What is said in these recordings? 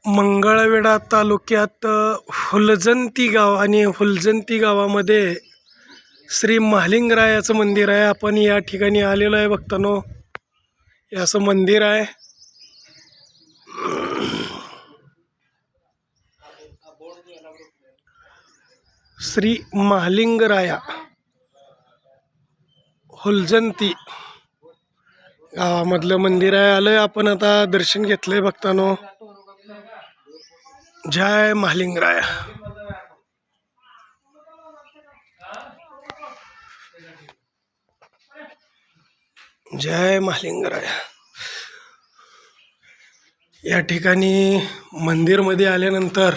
मंगळवेढा तालुक्यात हुलजंती गाव आणि हुलजंती गावामध्ये श्री महालिंगरायाचं मंदिर आहे. आपण या ठिकाणी आलेलो आहे बघतानो. हे असं मंदिर आहे. श्री महालिंगराया हुलजंती गावामधलं मंदिर आहे. आलोय आपण आता, दर्शन घेतलंय बघतानो. जय महालिंगराया. जय महालिंगराया. या ठिकाणी मंदिर मध्ये आल्यानंतर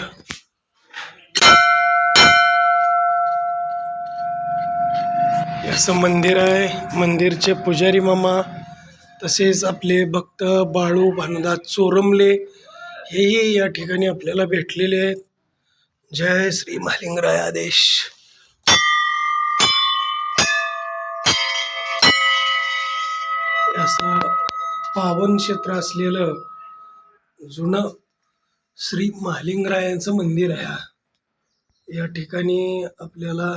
असं मंदिर आहे. मंदिरचे पुजारी मामा तसेच आपले भक्त बाळू भानुदास चोरमले हेही या ठिकाणी आपल्याला भेटलेले आहेत. जय श्री महालिंगराया आदेश. असं पावन क्षेत्र असलेलं जुनं श्री महालिंगरायांचं मंदिर आहे. या ठिकाणी आपल्याला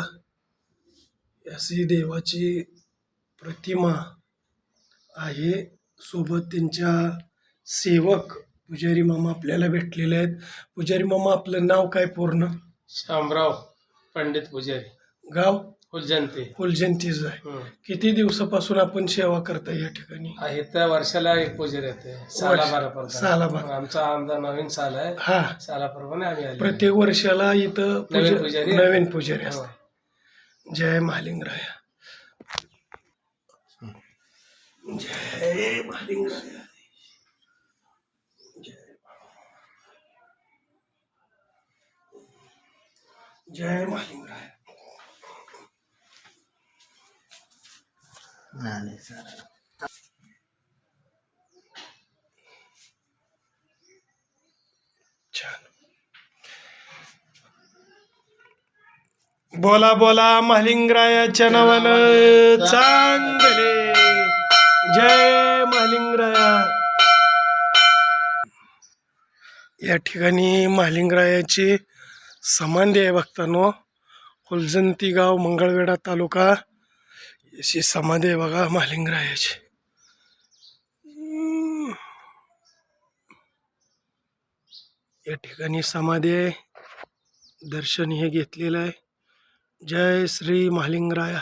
अशी देवाची प्रतिमा आहे. सोबत त्यांच्या सेवक पुजारी मामा आपल्याला भेटलेले आहेत. पुजारी मामा, आपलं नाव काय पूर्ण? शामराव पंडित पुजारी, गाव हुलजंती. हुलजंतीच आहे. किती दिवसापासून आपण सेवा करता या ठिकाणी? आहे तर वर्षाला एक पुजारी येते, सालाभरापर्यंत. सालाभर. आमचा आमचा नवीन साल आहे. हा, सालाप्रमाणे आम्ही आले. प्रत्येक वर्षाला इथं नवीन पुजारी असतात. जय महालिंगराया. जय महालिंगराया. जय महालिंगराया. छान. बोला बोला महालिंगरायाच्या नावानं चांगले. जय महालिंगराया. या ठिकाणी महालिंगरायाची समाधी आहे बघतानो. हुलजंती गाव, मंगळवेढा तालुका, अशी समाधी आहे बघा महालिंगरायाची. या ठिकाणी समाधी आहे. दर्शन हे घेतलेलं आहे. जय श्री महालिंगराया.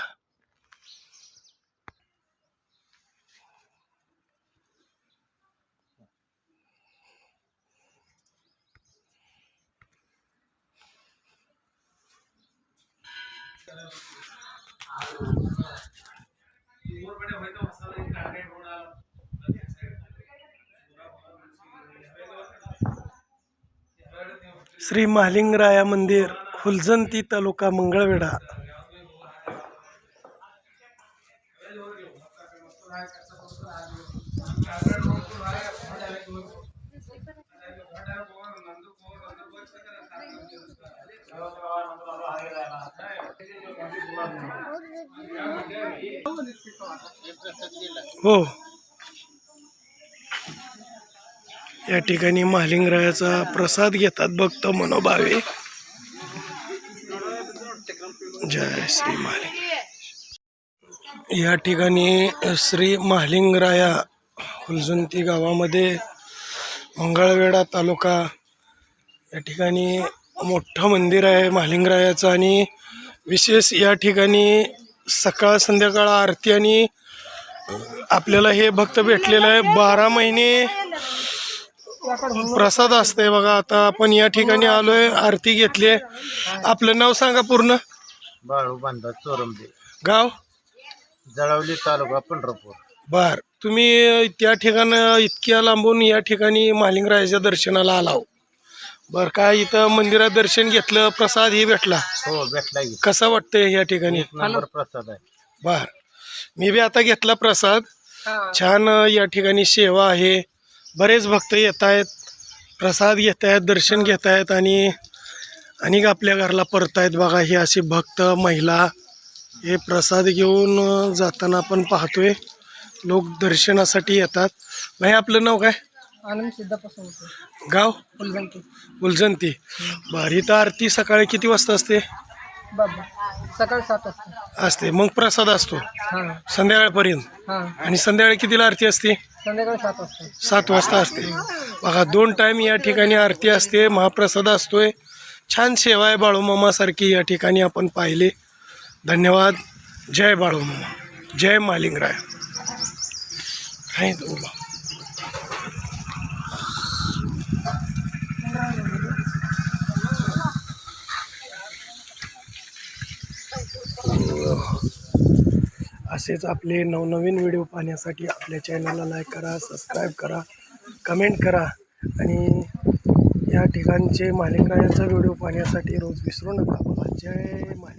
श्री महालिंगराया मंदिर, हुलजंती तालुका, मंगळवेढा. हो, या ठिकाणी महालिंगरायाचा प्रसाद घेतात भक्त मनोभावे. जय श्री महालिंगराया. या ठिकाणी श्री महालिंगराया हुलजंती गावामध्ये, मंगळवेढा तालुका, या ठिकाणी मोठं मंदिर आहे महालिंगरायाचं. आणि विशेष या ठिकाणी सकाळ संध्याकाळ आरती आणि आपल्याला हे भक्त भेटलेलं आहे. 12 महिने प्रसाद असते बघा. आता आपण या ठिकाणी आलोय, आरती घेतली. आपलं नाव सांगा पूर्ण? बाळू भानुदास चोरमले, गाव जळवली, तालुका पंढरपूर. बर. तुम्ही त्या ठिकाणी इतक्या लांबून या ठिकाणी महालिंगरायाच्या दर्शनाला आलाव. बर, काय इथं मंदिरात दर्शन घेतलं, प्रसाद ही भेटला? हो, भेटला. कसा वाटतंय या ठिकाणी? नंबर प्रसाद आहे. बर, मी बी आता घेतला प्रसाद. छान या ठिकाणी सेवा आहे. बरेच भक्त येत आहेत, प्रसाद घेत आहेत, दर्शन घेत आहेत आणि आपल्या घरला परतायत बघा. हे असे भक्त महिला हे प्रसाद घेऊन जाताना आपण पाहतोय. लोक दर्शनासाठी येतात. भाई, आपलं नाव काय? आनंद सिद्धापासून होतो गाव फुलजंती उलजंती. बरं, इथं आरती सकाळी किती वाजता असते? बाबा सकाळी 7 वाजता. असते. मग प्रसाद असतो हां संध्याकाळपर्यंत. हां आणि संध्याकाळी कितीला आरती असते? संध्याकाळी 7 वाजता. 7 वाजता असते. बघा 2 टाईम या ठिकाणी आरती असते, महाप्रसाद असतोय. छान सेवा आहे बाळूमामासारखी या ठिकाणी आपण पाहिले. धन्यवाद. जय बाळूमामा, जय मालिंगराय. आहे तो उभा. असेच आपले नवनवीन व्हिडिओ पाहण्यासाठी आपल्या चॅनलला लाईक करा, सबस्क्राईब करा, कमेंट करा आणि या ठिकाणचे मालिंगरायाचा व्हिडिओ पाहण्यासाठी रोज विसरू नका. जय मालिंगराय.